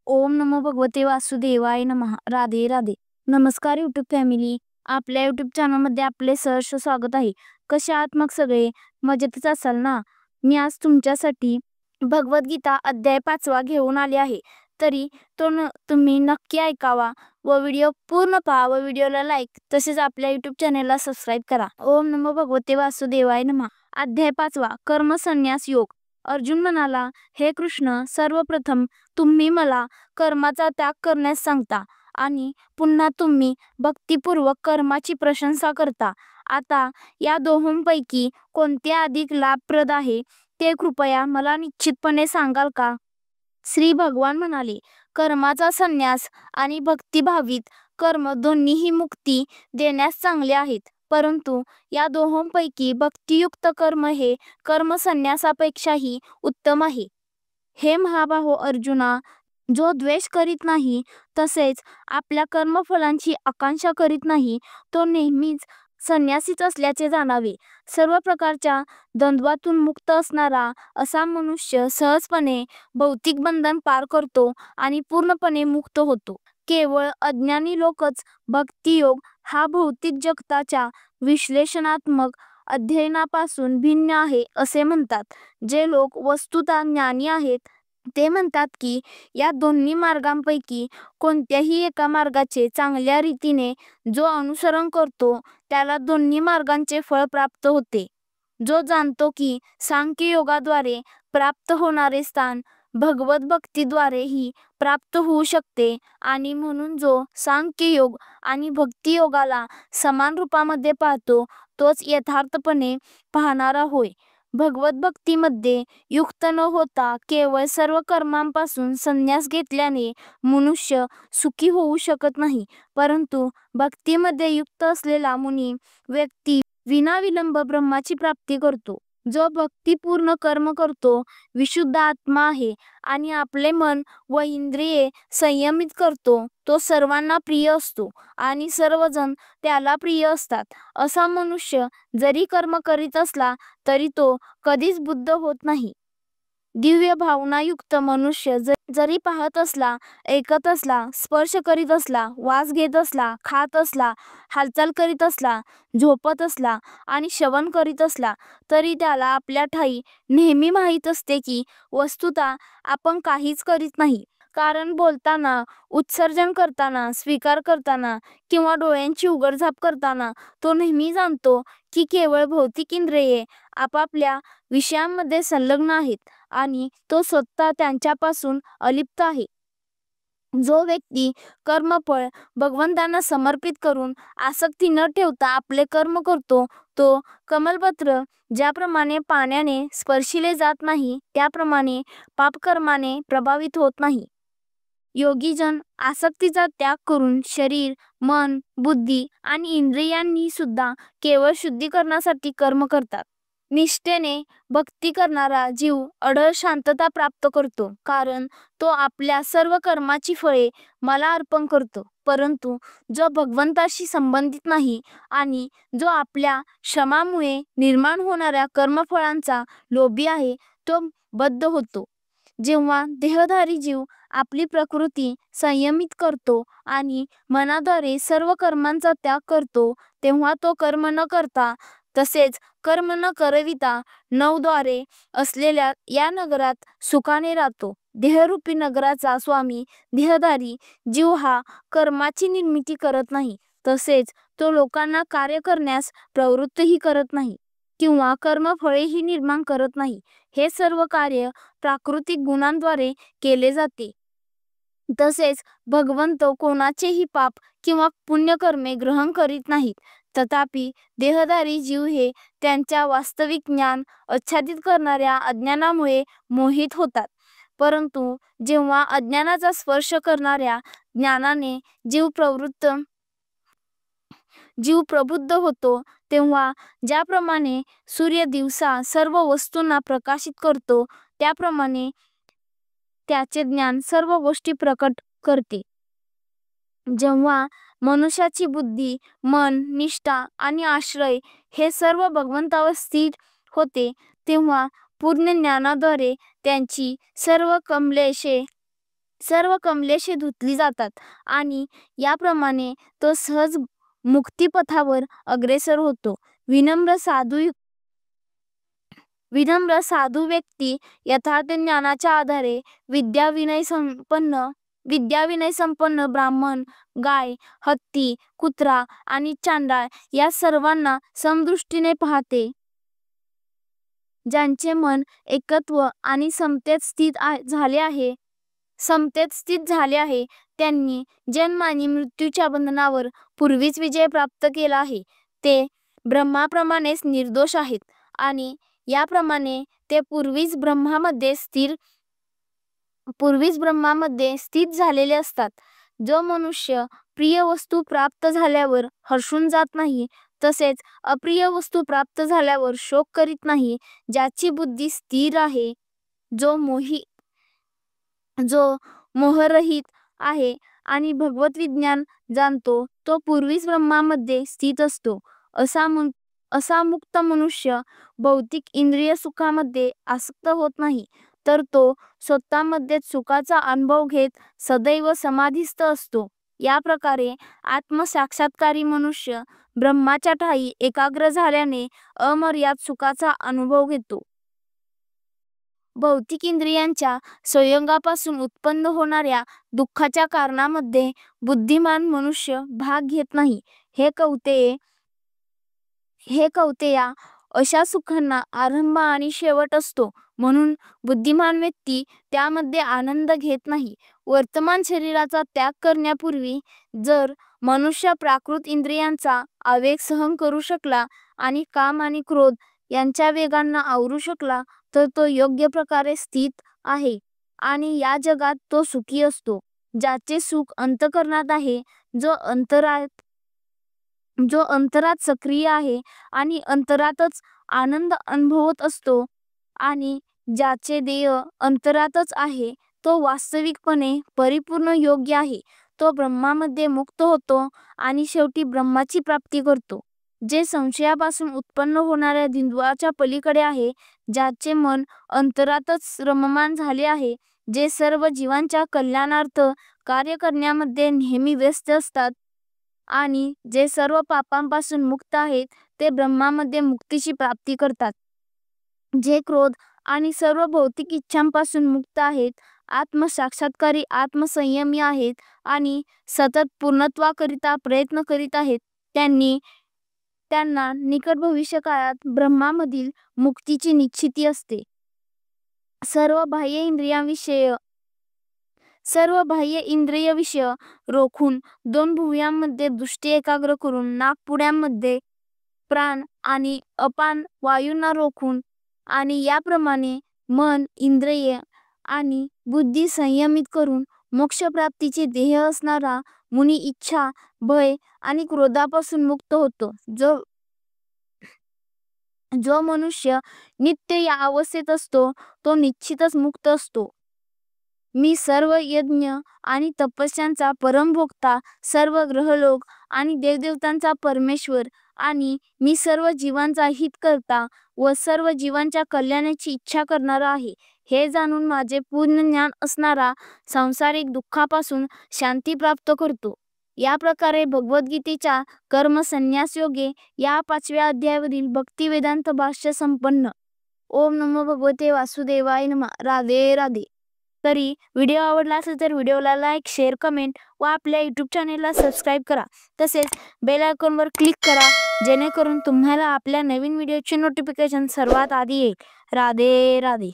ओम नमो भगवते वासुदेवाय नमः. राधे राधे. नमस्कार यूट्यूब फॅमिली. आपल्या यूट्यूब चॅनलमध्ये आपले सहर्ष स्वागत आहे. कसे आहात मग सगळे? मजेतच असाल ना? मी आज तुमच्यासाठी भगवद्गीता अध्याय 5 घेऊन आले आहे. तरी तुम्ही नक्की ऐकावा व व्हिडिओ पूर्ण पहा व व्हिडिओला लाईक तसेच आपल्या यूट्यूब चॅनलला सबस्क्राईब करा. ओम नमो भगवते वासुदेवाय नमः. अध्याय 5 कर्मसन्यास योग. अर्जुन म्हणाला, हे कृष्ण, सर्वप्रथम तुम्ही मला कर्माचा त्याग करण्यास सांगता आणि पुन्हा तुम्ही भक्तिपूर्वक कर्माची प्रशंसा करता. आता या दोहोंपैकी कोणते अधिक लाभप्रद आहे ते कृपया मला निश्चितपणे सांगाल का? श्री भगवान म्हणाले, कर्माचा संन्यास आणि भक्तिभावित कर्म दोन्हीही मुक्ती देण्यास चांगले आहेत, परंतु या दोहोंपैकी भक्तियुक्त कर्म हे कर्मसन्यासापेक्षाही उत्तम आहे. हे महाबाहो अर्जुना, जो द्वेष करीत नाही तसेच आपल्या कर्मफलांची आकांक्षा करीत नाही, तो नेहमीच संन्यासीच असल्याचे जाणावे. सर्व प्रकारच्या द्वंद्वातून मुक्त असणारा असा मनुष्य सहजपणे भौतिक बंधन पार करतो आणि पूर्णपणे मुक्त होतो. केवळ अज्ञानी लोकच भक्तियोग हा भौतिक जगताच्या विश्लेषणात्मक अध्ययनापासून भिन्न आहे असे म्हणतात. जे लोक वस्तुतः ज्ञानी आहेत ते म्हणतात की या दोन्ही मार्गांपैकी कोणत्याही एका मार्गाचे चांगल्या रीतीने जो अनुसरण करतो त्याला दोन्ही मार्गांचे फळ प्राप्त होते. जो जाणतो की सांख्य योगाद्वारे प्राप्त होणारे स्थान भगवत भक्तीद्वारेही प्राप्त होऊ शकते आणि म्हणून जो सांख्य योग आणि भक्ती योगाला समान रूपामध्ये पाहतो तोच यथार्थपणे पाहणारा होय. भगवत भक्तीमध्ये युक्त न होता केवळ सर्व कर्मांपासून संन्यास घेतल्याने मनुष्य सुखी होऊ शकत नाही, परंतु भक्तीमध्ये युक्त असलेला मुनी व्यक्ती विनाविलंब ब्रह्माची प्राप्ती करतो. जो भक्तिपूर्ण कर्म करतो विशुद्ध आत्मा आहे आणि आपले मन व इंद्रिये संयमित करतो, तो सर्वांना प्रिय असतो आणि सर्वजण त्याला प्रिय असतात. असा मनुष्य जरी कर्म करीत असला तरी तो कधीच बुद्ध होत नाही. दिव्य भावनायुक्त मनुष्य जरी पाहत असला, ऐकत असला, स्पर्श करीत असला, वास घेत असला, खात असला, हालचाल करीत असला, झोपत असला आणि श्रवण करीत असला तरी त्याला आपल्या ठाई नेहमी माहीत असते की वस्तुतः आपण काहीच करीत नाही. कारण बोलताना, उत्सर्जन करताना, स्वीकार करताना किंवा डोळ्यांची उघडझाप करताना तो नेहमी जाणतो की केवळ भौतिक इंद्रिये आपापल्या विषयांमध्ये संलग्न आहेत आणि तो स्वतः त्यांच्यापासून अलिप्त आहे. जो व्यक्ती कर्मफळ भगवंतांना समर्पित करून आसक्ती न ठेवता आपले कर्म करतो तो कमलपत्र ज्याप्रमाणे पाण्याने स्पर्शिले जात नाही त्याप्रमाणे पापकर्माने प्रभावित होत नाही. योगीजन आसक्तीचा त्याग करून शरीर, मन, बुद्धी आणि इंद्रियांनी सुद्धा केवळ शुद्धीकरणासाठी कर्म करतात. निष्ठेने भक्ती करणारा जीव अढळ शांतता प्राप्त करतो, कारण तो आपल्या सर्व कर्माची फळे मला अर्पण करतो. परंतु जो भगवंताशी संबंधित नाही आणि जो आपल्या श्रमामुळे निर्माण होणाऱ्या कर्मफळांचा लोभी आहे तो बद्ध होतो. जेव्हा देहधारी जीव आपली प्रकृती संयमित करतो आणि मनाद्वारे सर्व कर्मांचा त्याग करतो तेव्हा तो कर्म न करता तसेच कर्म न करविता नवद्वारे असलेल्या या नगरात सुखाने राहतो. देहरूपी नगराचा स्वामी देहधारी जीव हा कर्माची निर्मिती करत नाही, तसेच तो लोकांना कार्य करण्यास प्रवृत्तही करत नाही किंवा कर्मफळेही निर्माण करत नाही. हे सर्व कार्य प्राकृतिक गुणांद्वारे केले जाते. तसेच भगवंत कोणाचेही पाप किंवा पुण्यकर्मे ग्रहण करीत नाहीत. तथापि देहधारी जीव हे त्यांच्या वास्तविक ज्ञान आच्छादित करणाऱ्या अज्ञानामुळे मोहित होतात. परंतु जेव्हा अज्ञानाचा स्पर्श करणाऱ्या ज्ञानाने जीव प्रबुद्ध होतो तेव्हा ज्याप्रमाणे सूर्य दिवसा सर्व वस्तूंना प्रकाशित करतो त्याप्रमाणे त्याचे ज्ञान सर्व गोष्टी प्रकट करते. जेव्हा मनुष्याची बुद्धी, मन, निष्ठा आणि आश्रय हे सर्व भगवंतावर स्थिर होते तेव्हा पूर्ण ज्ञानाद्वारे त्यांची सर्व कमलेशे सर्व कमलेशे धुतली जातात आणि याप्रमाणे तो सहज मुक्तिपथावर अग्रेसर होतो. विनम्र साधू व्यक्ती यथार्थ ज्ञानाच्या आधारे विद्या विनय संपन्न ब्राह्मण, गाय, हत्ती, कुत्रा आणि चांडाळ या सर्वांना समदृष्टीने पाहते. ज्यांचे मन एकत्व आणि समतेत स्थित झाले आहे त्यांनी जन्म आणि मृत्यूच्या बंधनावर पूर्वीच विजय प्राप्त केला आहे. ते ब्रह्माप्रमाणेच निर्दोष आहेत आणि याप्रमाणे ते पूर्वीच ब्रह्मामध्ये स्थित झालेले असतात. जो मनुष्य प्रिय वस्तू प्राप्त झाल्यावर हर्षून जात नाही, तसेच अप्रिय वस्तू प्राप्त झाल्यावर शोक करीत नाही, ज्याची बुद्धी स्थिर आहे, जो मोहरहित आहे आणि भगवत विज्ञान जाणतो, तो पूर्वीच ब्रह्मामध्ये स्थित असतो. असा मुक्त मनुष्य भौतिक इंद्रिय सुखामध्ये आसक्त होत नाही, तर तो स्वतःमध्येच सुखाचा अनुभव घेत सदैव समाधिस्थ असतो. या प्रकारे आत्मसाक्षात्कारी मनुष्य ब्रह्माच्या ठायी एकाग्र झाल्याने अमर्याद सुखाचा अनुभव घेतो. भौतिक इंद्रियांच्या संयोगापासून उत्पन्न होणाऱ्या दुःखाच्या कारणामध्ये बुद्धिमान मनुष्य भाग घेत नाही. हे कौतेया, अशा सुखांना आरंभ आणि शेवट असतो, म्हणून बुद्धिमान व्यक्ती त्यामध्ये आनंद घेत नाही. वर्तमान शरीराचा त्याग करण्यापूर्वी जर मनुष्य प्राकृत इंद्रियांचा आवेग सहन करू शकला आणि काम आणि क्रोध यांच्या वेगांना आवरू शकला, तर तो योग्य प्रकारे स्थित आहे आणि या जगात तो सुखी असतो. ज्याचे सुख अंतःकरणात आहे, जो अंतरात सक्रिय आहे आणि अंतरातच आनंद अनुभवत असतो आणि ज्याचे ध्येय अंतरातच आहे, तो वास्तविकपणे परिपूर्ण योग्य आहे. तो ब्रह्मामध्ये मुक्त होतो आणि शेवटी ब्रह्माची प्राप्ती करतो. जे संशयापासून उत्पन्न होणाऱ्या द्वंद्वाच्या पलीकडे आहे, ज्याचे मन अंतरातच रममाण झाले आहे, जे सर्व जीवांच्या कल्याणार्थ कार्य करण्यामध्ये नेहमी व्यस्त असतात आणि जे सर्व पापांपासून मुक्त आहेत, ते ब्रह्मामध्ये मुक्तीची प्राप्ती करतात. जे क्रोध आणि सर्व भौतिक इच्छांपासून मुक्त आहेत, आत्मसाक्षात्कारी आत्मसंयमी आहेत आणि सतत पूर्णत्वाकरिता प्रयत्न करीत आहेत, त्यांना निकट भविष्य काळात ब्रह्मामधील मुक्तीची निश्चिती असते. सर्व बाह्य इंद्रिय विषय रोखून दोन भुवयांमध्ये दृष्टी एकाग्र करून नाकपुड्यांमध्ये प्राण आणि अपान वायूंना रोखून आणि याप्रमाणे मन, इंद्रिय आणि बुद्धी संयमित करून मोक्षप्राप्तीचे ध्येय असणारा मुनी इच्छा, भय आणि क्रोधापासून मुक्त होतो. जो मनुष्य नित्य या अवस्थेत असतो, तो निश्चितच मुक्त असतो. मी सर्व यज्ञ आणि तपस्यांचा परमभोक्ता, सर्व ग्रहलोक आणि देवदेवतांचा परमेश्वर आणि मी सर्व जीवांचा हितकर्ता व सर्व जीवांच्या कल्याणाची इच्छा करणारा आहे, हे जाणून माझे पूर्ण ज्ञान असणारा सांसारिक दुःखापासून शांती प्राप्त करतो. या प्रकारे भगवद्गीतेच्या कर्मसन्यास योगे या 5व्या अध्यायावरील भक्तिवेदांत भाष्य संपन्न. ओम नमो भगवते वासुदेवाय नमः. राधे राधे. तरी व्हिडिओ आवडला असेल तर व्हिडिओला लाईक, शेअर, कमेंट व आपल्या यूट्यूब चॅनेलला सबस्क्राईब करा. तसेच बेल आयकॉनवर क्लिक करा, जेणेकरून तुम्हाला आपल्या नवीन व्हिडिओचे नोटिफिकेशन सर्वात आधी येईल. राधे राधे.